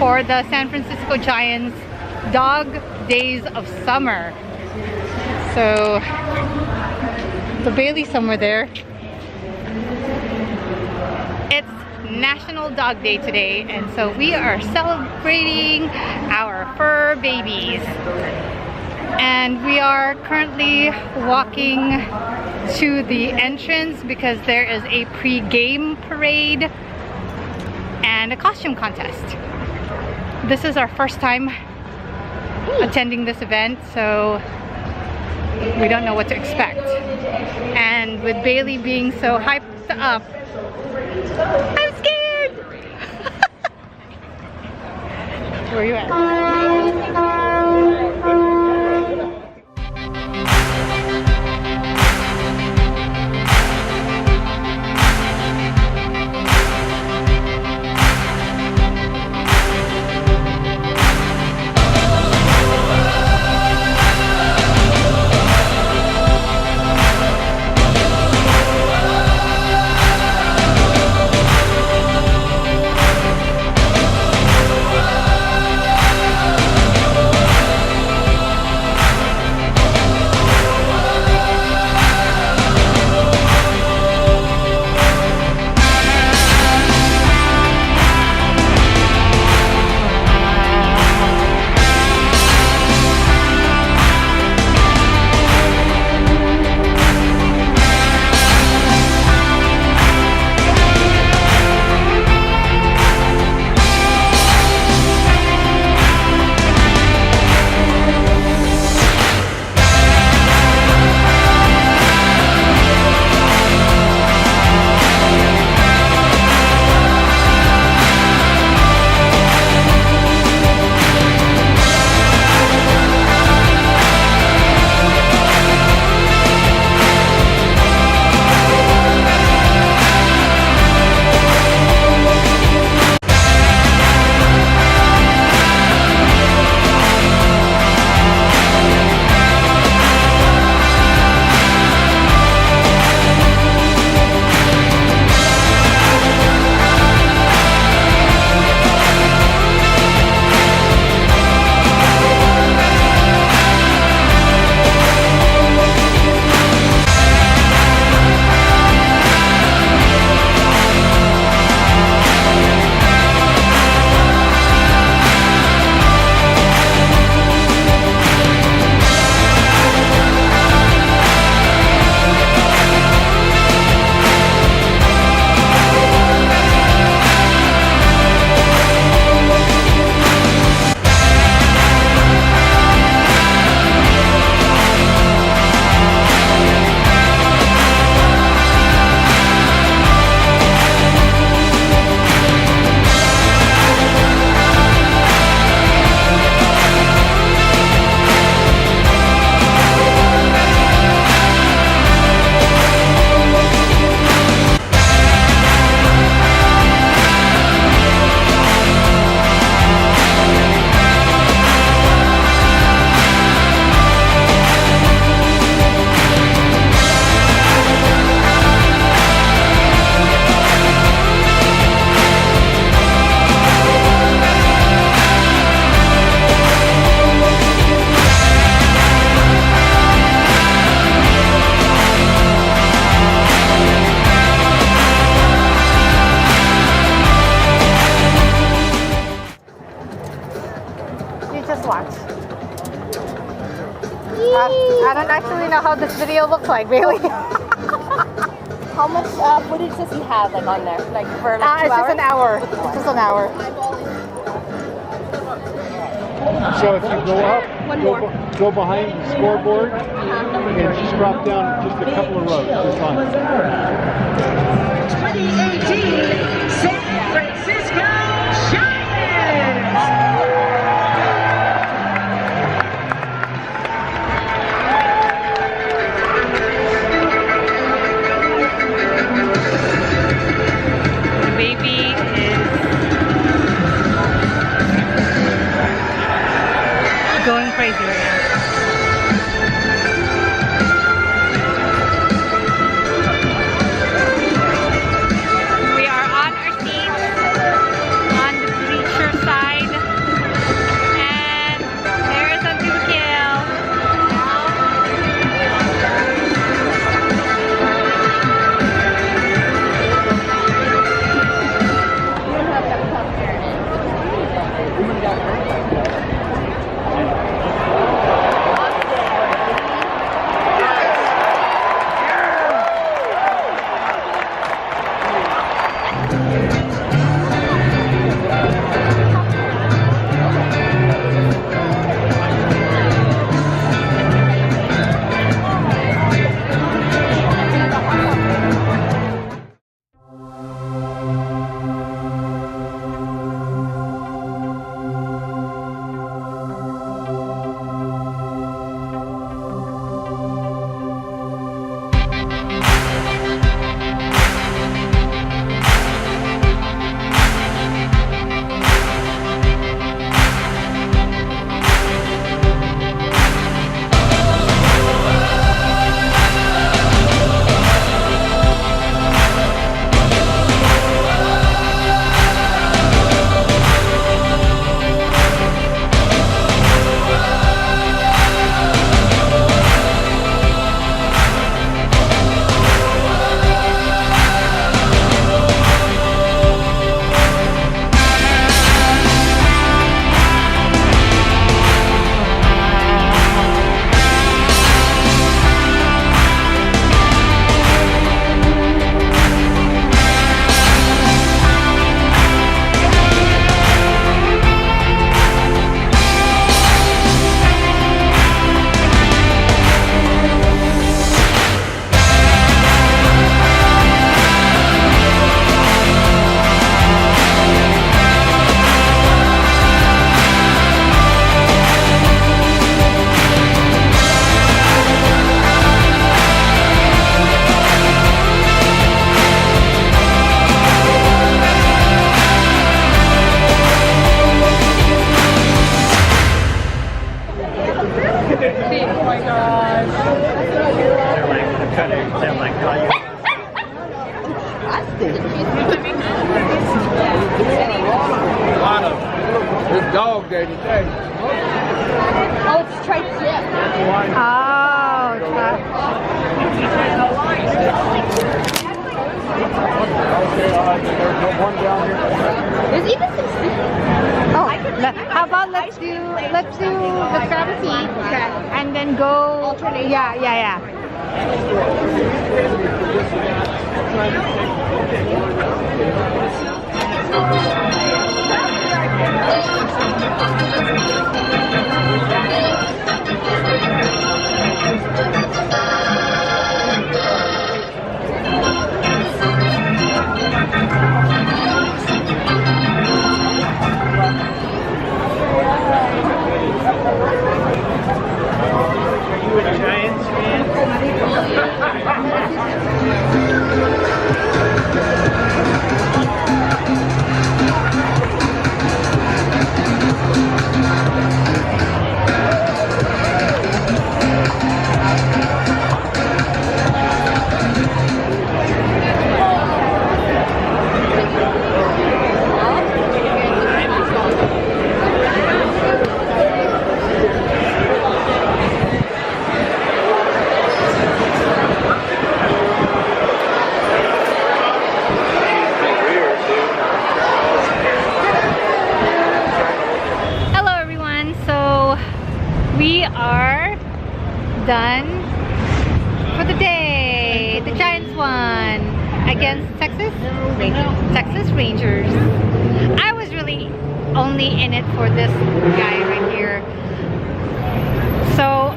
for the San Francisco Giants Dog Days of Summer. So Bailey's somewhere there. It's National Dog Day today, and so we are celebrating our fur babies. And we are currently walking to the entrance because there is a pre-game parade and a costume contest. This is our first time attending this event, so we don't know what to expect. And with Bailey being so hyped up, I'm scared! Where are you at? I don't actually know how this video looks like, Bailey. How much footage does he have like on there? Like for like 2 it's hours? just an hour. It's just an hour. So if you go up, go behind the scoreboard and just drop down just a couple of rows. Just fine. 2018 San Francisco Giants! Baby is going crazy right now. We are on our seats on the bleacher side. dog day today. Oh, it's striped chip. Oh, There's one down here. There's even some seafood. oh. How about let's grab a seat and then go. Alternate. Yeah. We are done for the day. The Giants won against Texas Rangers. I was really only in it for this guy right here. So,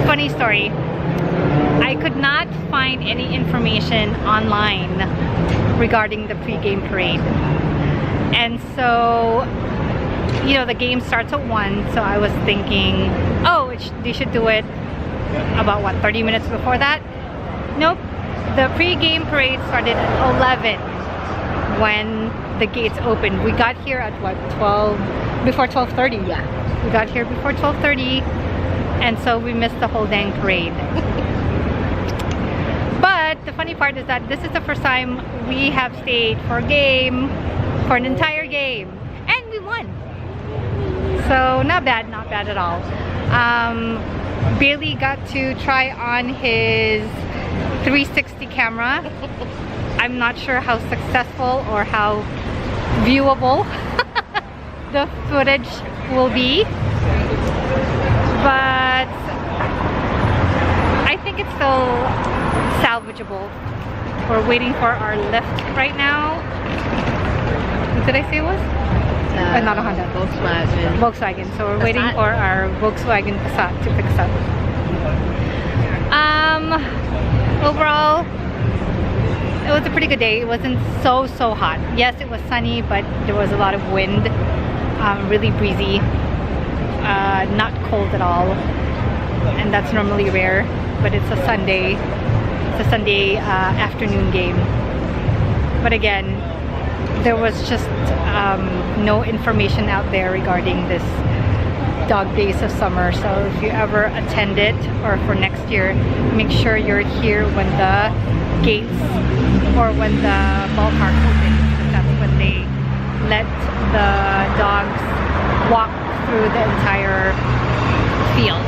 funny story. I could not find any information online regarding the pregame parade. And so, you know, the game starts at 1, so I was thinking, oh, they should do it about, what, 30 minutes before that? Nope. The pregame parade started at 11 when the gates opened. We got here at, what, before 12:30? Yeah. We got here before 12:30, and so we missed the whole dang parade. But the funny part is that this is the first time we have stayed for a game, for an entire game, and we won. So not bad at all. Bailey got to try on his 360 camera. I'm not sure how successful or how viewable the footage will be, but I think it's still salvageable. We're waiting for our lift right now. What did I say it was? Not a Honda. Volkswagen. So we're waiting for our Volkswagen Passat to pick us up. Overall, it was a pretty good day. It wasn't so hot. Yes, it was sunny, but there was a lot of wind. Really breezy. Not cold at all. And that's normally rare, but it's a Sunday. It's a Sunday afternoon game. But again, there was just no information out there regarding this Dog Days of Summer. So if you ever attend it, or for next year, make sure you're here when the gates or when the ballpark opens, because that's when they let the dogs walk through the entire field.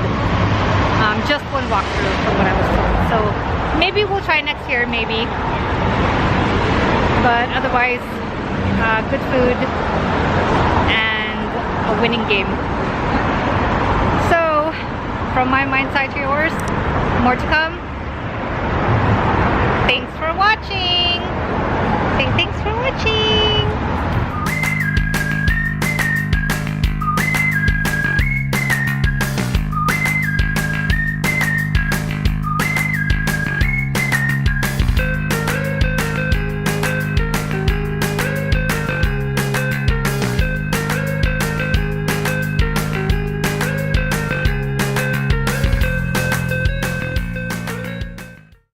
Just one walkthrough from what I was told. So maybe we'll try next year, maybe. But otherwise, good food and a winning game. So, from my mind side to yours, more to come. Thanks for watching. Thanks for watching.